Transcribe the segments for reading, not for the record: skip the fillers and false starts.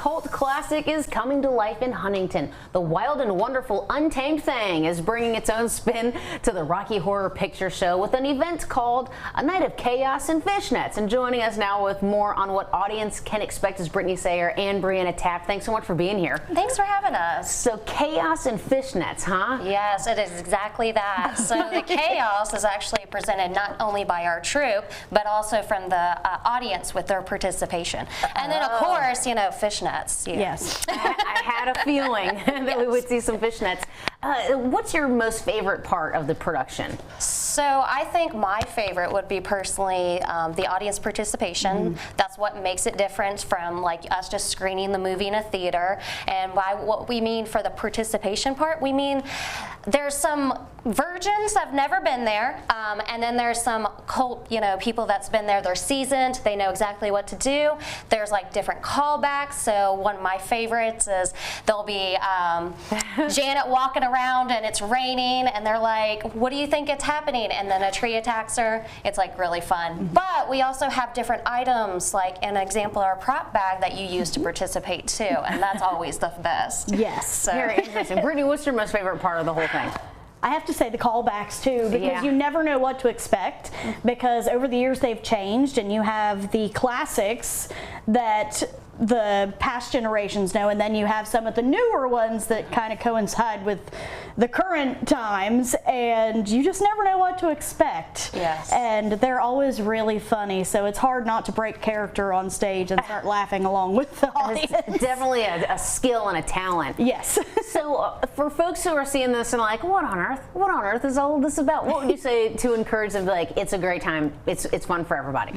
cult classic is coming to life in Huntington. The Wild and Wonderful Untamed Thing is bringing its own spin to the Rocky Horror Picture Show with an event called A Night of Chaos and Fishnets. And joining us now with more on what audience can expect is Brittany Sayer and Brianna Taft. Thanks so much for being here. Thanks for having us. So chaos and fishnets, huh? Yes, it is exactly that. So the chaos is actually presented not only by our troupe, but also from the audience with their participation. And then, of course, you know, fishnets. Yes. I had a feeling that we would see some fishnets. What's your most favorite part of the production? So I think my favorite would be personally the audience participation. That's what makes it different from like us just screening the movie in a theater. And by what we mean for the participation part, we mean there's some virgins that have never been there, and then there's some cult, you know, people that's been there. They're seasoned. They know exactly what to do. There's like different callbacks. So one of my favorites is there'll be Janet walking around and it's raining, and they're like, "What do you think it's happening?" And then a tree attacks her. It's like really fun. But we also have different items, like an example, our prop bag that you use to participate too, and that's always the best. Yes. So. Very interesting. Brittany, what's your most favorite part of the whole thing? I have to say the callbacks too, because you never know what to expect, because over the years they've changed, and you have the classics that the past generations know, and then you have some of the newer ones that kind of coincide with the current times, and you just never know what to expect. Yes. And they're always really funny, so it's hard not to break character on stage and start laughing along with the audience. It's definitely a skill and a talent. Yes. So for folks who are seeing this and like, what on earth is all of this about? What would you say to encourage them, like, it's a great time, it's fun for everybody?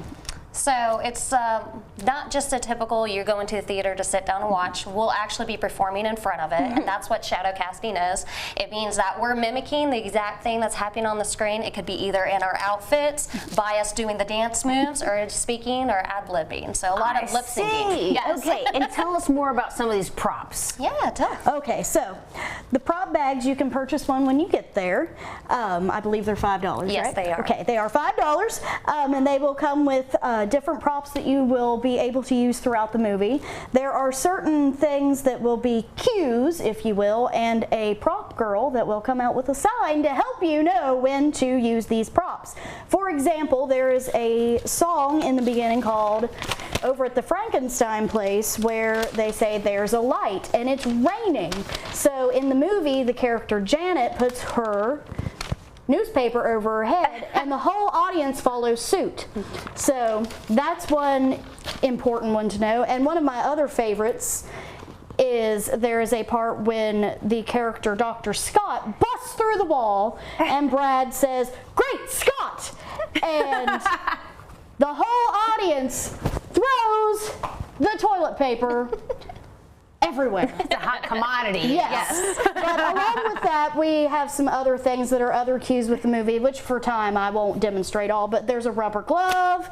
So it's not just a typical you're going to the theater to sit down and watch. We'll actually be performing in front of it, and that's what shadow casting is. It means that we're mimicking the exact thing that's happening on the screen. It could be either in our outfits, by us doing the dance moves, or speaking or ad-libbing. So a lot of lip syncing. Yes. Okay, and tell us more about some of these props. Yeah, tell us. Okay, so the prop bags, you can purchase one when you get there. I believe they're $5, yes, right? They are. Okay, they are $5, and they will come with different props that you will be able to use throughout the movie. There are certain things that will be cues, if you will, and a prop girl that will come out with a sign to help you know when to use these props. For example, there is a song in the beginning called Over at the Frankenstein Place where they say there's a light and it's raining. So in the movie, the character Janet puts her newspaper over her head and the whole audience follows suit. So that's one important one to know. And one of my other favorites is there is a part when the character Dr. Scott busts through the wall and Brad says, "Great Scott!" And the whole audience throws the toilet paper everywhere. It's a hot commodity. Yes. But along with that, we have some other things that are other cues with the movie, which for time I won't demonstrate all, but there's a rubber glove,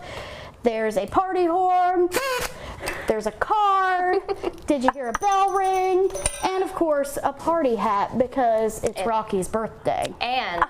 there's a party horn, there's a car, did you hear a bell ring, and of course a party hat because it's Rocky's birthday. And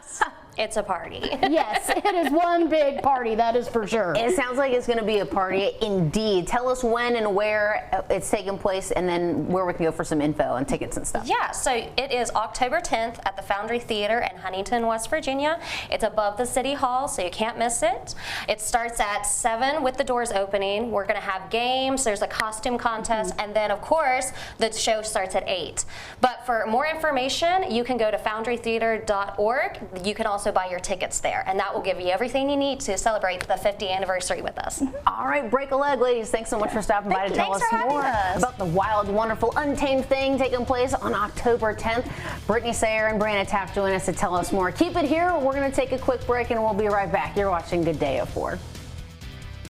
it's a party. Yes, it is one big party, that is for sure. It sounds like it's going to be a party indeed. Tell us when and where it's taking place, and then where we can go for some info and tickets and stuff. Yeah, so it is October 10th at the Foundry Theater in Huntington, West Virginia. It's above the City Hall, so you can't miss it. It starts at 7 with the doors opening. We're going to have games, there's a costume contest, and then of course the show starts at 8. But for more information, you can go to foundrytheater.org. You can also buy your tickets there, and that will give you everything you need to celebrate the 50th anniversary with us. All right, break a leg, ladies. Thanks so much for stopping by to tell us more about the Wild, Wonderful, Untamed Thing taking place on October 10th. Brittany Sayer and Brianna Taft join us to tell us more. Keep it here. We're going to take a quick break, and we'll be right back. You're watching Good Day 04.